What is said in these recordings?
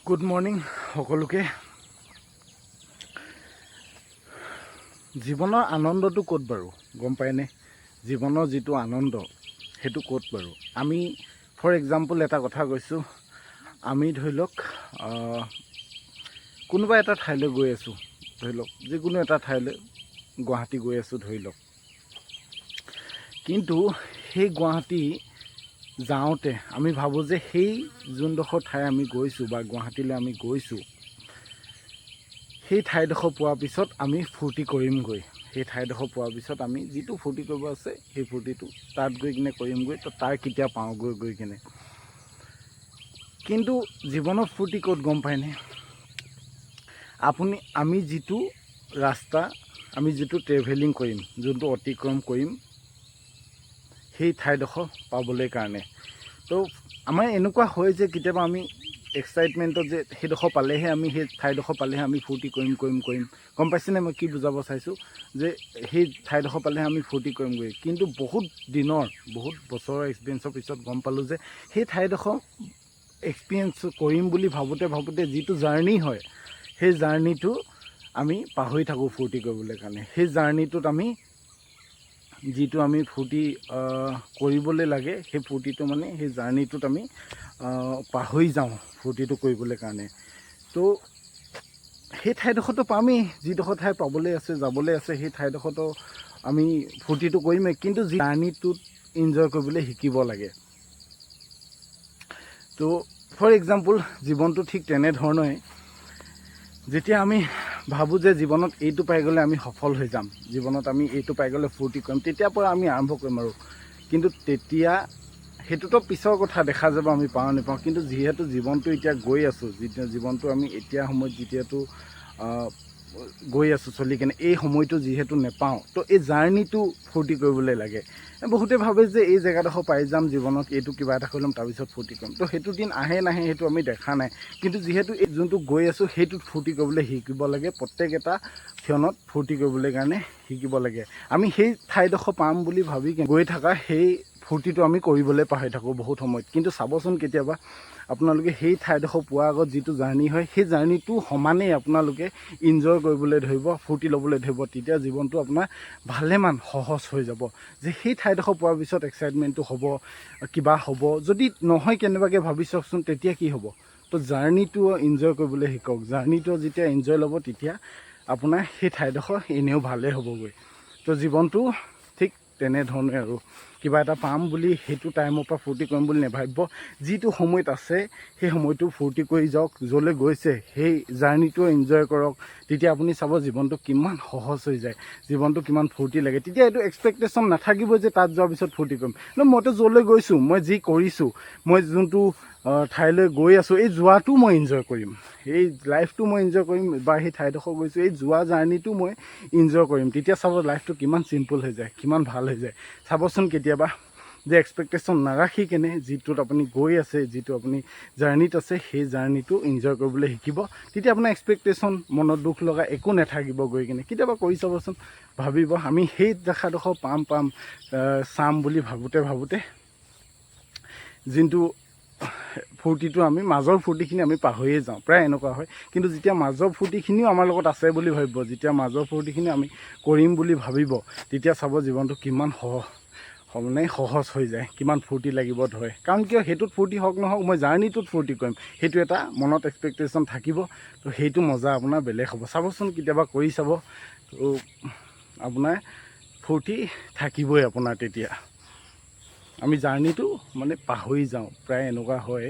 Good morning সকলোকে। জীৱনৰ আনন্দটো ক'ত বাৰু গম পায়নে? জীৱনৰ যিটো আনন্দ সেইটো ক'ত বাৰু? আমি ফৰ এক্সাম্পল এটা কথা কৈছোঁ, আমি ধৰি লওক কোনোবা এটা ঠাইলৈ গৈ আছোঁ, ধৰি লওক যিকোনো এটা ঠাইলৈ গুৱাহাটী গৈ আছোঁ ধৰি লওক। কিন্তু সেই গুৱাহাটী যাওঁতে আমি ভাবোঁ যে সেই যোনডোখৰ ঠাই আমি গৈছোঁ বা গুৱাহাটীলৈ আমি গৈছোঁ, সেই ঠাইডোখৰ পোৱাৰ পিছত আমি ফূৰ্তি কৰিমগৈ। সেই ঠাইডোখৰ পোৱাৰ পিছত আমি যিটো ফূৰ্তি কৰিব আছে সেই ফূৰ্তিটো তাত গৈ কিনে কৰিমগৈ। তো তাৰ কেতিয়া পাওঁগৈ গৈ কিনে। কিন্তু জীৱনৰ ফূৰ্তি ক'ত গম পায়নে? আমি যিটো ৰাস্তা, আমি যিটো ট্ৰেভেলিং কৰিম, যোনটো অতিক্ৰম কৰিম সেই ঠাইডোখৰ পাবলৈ কাৰণে। তো আমাৰ এনেকুৱা হয় যে কেতিয়াবা আমি এক্সাইটমেণ্টত যে সেইডোখৰ পালেহে আমি সেই ঠাইডোখৰ পালেহে আমি ফূৰ্তি কৰিম গম পাইছেনে মই কি বুজাব চাইছোঁ? যে সেই ঠাইডোখৰ পালেহে আমি ফূৰ্তি কৰিমগৈ। কিন্তু বহুত বছৰৰ এক্সপিৰিয়েঞ্চৰ পিছত গম পালোঁ যে সেই ঠাইডোখৰ এক্সপিৰিয়েঞ্চ কৰিম বুলি ভাবোঁতে যিটো জাৰ্ণি হয়, সেই জাৰ্ণিটো আমি পাহৰি থাকোঁ ফূৰ্তি কৰিবলৈ কাৰণে। সেই জাৰ্ণিটোত যিটো আমি ফূৰ্তি কৰিবলৈ লাগে, সেই ফূৰ্তিটো সেই জাৰ্ণিটোত আমি পাহৰি যাওঁ ফূৰ্তিটো কৰিবলৈ কাৰণে। তো সেই ঠাইডোখৰতো পামেই, যিডোখৰ ঠাই পাবলৈ আছে, যাবলৈ আছে, সেই ঠাইডোখৰতো আমি ফূৰ্তিটো কৰিমেই। কিন্তু জাৰ্ণিটোত ইনজয় কৰিবলৈ শিকিব লাগে। তো ফৰ এক্সাম্পল জীৱনটো ঠিক তেনেধৰণে, যেতিয়া আমি ভাবোঁ যে জীৱনত এইটো পাই গ'লে আমি সফল হৈ যাম, জীৱনত আমি এইটো পাই গ'লে ফূৰ্তি কৰিম, তেতিয়াৰ পৰা আমি আৰম্ভ কৰিম আৰু। কিন্তু তেতিয়া সেইটোতো পিছৰ কথা, দেখা যাব আমি পাওঁ নাপাওঁ। কিন্তু যিহেতু জীৱনটো এতিয়া গৈ আছোঁ, জীৱনটো আমি এতিয়া সময়ত যিহেতু গৈ আছোঁ চলি কেনে, এই সময়টো যিহেতু নেপাওঁ, তো এই জাৰ্ণিটো ফূৰ্তি কৰিবলৈ লাগে। বহুতে ভাবে যে এই জেগাডোখৰ পাই যাম জীৱনত, এইটো কিবা এটা কৰি ল'ম তাৰপিছত ফূৰ্তি কৰিম। তো সেইটো দিন আহে নাহে সেইটো আমি দেখা নাই। কিন্তু যিহেতু এই যোনটো গৈ আছোঁ সেইটোত ফূৰ্তি কৰিবলৈ শিকিব লাগে। প্ৰত্যেক এটা ক্ষণত ফূৰ্তি কৰিবলৈ কাৰণে শিকিব লাগে। আমি সেই ঠাইডোখৰ পাম বুলি ভাবি গৈ থকা সেই ফূৰ্তিটো আমি কৰিবলৈ পাহৰি থাকোঁ বহুত সময়ত। কিন্তু চাবচোন কেতিয়াবা আপোনালোকে সেই ঠাইডোখৰ পোৱাৰ আগত যিটো জাৰ্ণি হয়, সেই জাৰ্ণিটো সমানেই আপোনালোকে ইনজয় কৰিবলৈ ধৰিব, ফূৰ্তি ল'বলৈ ধৰিব। তেতিয়া জীৱনটো আপোনাৰ ভালেমান সহজ হৈ যাব। যে সেই ঠাইডোখৰ পোৱাৰ পিছত এক্সাইটমেণ্টটো হ'ব, কিবা হ'ব। যদি নহয় কেনেবাকৈ ভাবি চাওকচোন, তেতিয়া কি হ'ব? তো জাৰ্ণিটো ইনজয় কৰিবলৈ শিকক। জাৰ্ণিটো যেতিয়া এনজয় ল'ব, তেতিয়া আপোনাৰ সেই ঠাইডোখৰ এনেও ভালেই হ'বগৈ। তো জীৱনটো ঠিক তেনেধৰণে আৰু। কিবা এটা পাম বুলি সেইটো টাইমৰ পৰা ফূৰ্তি কৰিম বুলি নাভাবিব। যিটো সময়ত আছে সেই সময়টো ফূৰ্তি কৰি যাওক। য'লৈ গৈছে সেই জাৰ্ণিটো এনজয় কৰক। তেতিয়া আপুনি চাব জীৱনটো কিমান সহজ হৈ যায়, জীৱনটো কিমান ফূৰ্তি লাগে। তেতিয়া এইটো এক্সপেক্টেশ্যন নাথাকিব যে তাত যোৱাৰ পিছত ফূৰ্তি কৰিম। মইতো য'লৈ গৈছোঁ, মই যি কৰিছোঁ, মই যোনটো ঠাইলৈ গৈ আছোঁ, এই যোৱাটো মই এনজয় কৰিম, এই লাইফটো মই এনজয় কৰিম। বা সেই ঠাইডোখৰ গৈছোঁ, এই যোৱা জাৰ্ণিটো মই এনজয় কৰিম। তেতিয়া চাব লাইফটো কিমান চিম্পুল হৈ যায়, কিমান ভাল হৈ যায়। চাবচোন কেতিয়াবা যে এক্সপেক্টেশ্যন নাৰাখি কেনে যিটোত আপুনি গৈ আছে, যিটো আপুনি জাৰ্ণিত আছে, সেই জাৰ্ণিটো এনজয় কৰিবলৈ শিকিব। তেতিয়া আপোনাৰ এক্সপেক্টেশ্যন, মনত দুখ লগা একো নাথাকিব গৈ কিনে। কেতিয়াবা কৰি চাবচোন, ভাবিব আমি সেই জেগাডোখৰ চাম বুলি ভাবোঁতে যোনটো ফূৰ্তিটো আমি মাজৰ ফূৰ্তিখিনি আমি পাহৰিয়ে যাওঁ, প্ৰায় এনেকুৱা হয়। কিন্তু যেতিয়া মাজৰ ফূৰ্তিখিনিও আমাৰ লগত আছে বুলি ভাবিব, যেতিয়া মাজৰ ফূৰ্তিখিনি আমি কৰিম বুলি ভাবিব, তেতিয়া চাব জীৱনটো কিমান সহজ হৈ যায়, কিমান ফূৰ্তি লাগিব ধৰে। কাৰণ কিয়, সেইটোত ফূৰ্তি হওক নহওক, মই জাৰ্ণিটোত ফূৰ্তি কৰিম, সেইটো এটা মনত এক্সপেক্টেশ্যন থাকিব। তো সেইটো মজা আপোনাৰ বেলেগ হ'ব। চাবচোন কেতিয়াবা কৰি চাব, তো আপোনাৰ ফূৰ্তি থাকিবই আপোনাৰ তেতিয়া। আমি জাৰ্ণিটো পাহৰি যাওঁ, প্ৰায় এনেকুৱা হয়।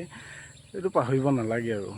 এইটো পাহৰিব নালাগে আৰু।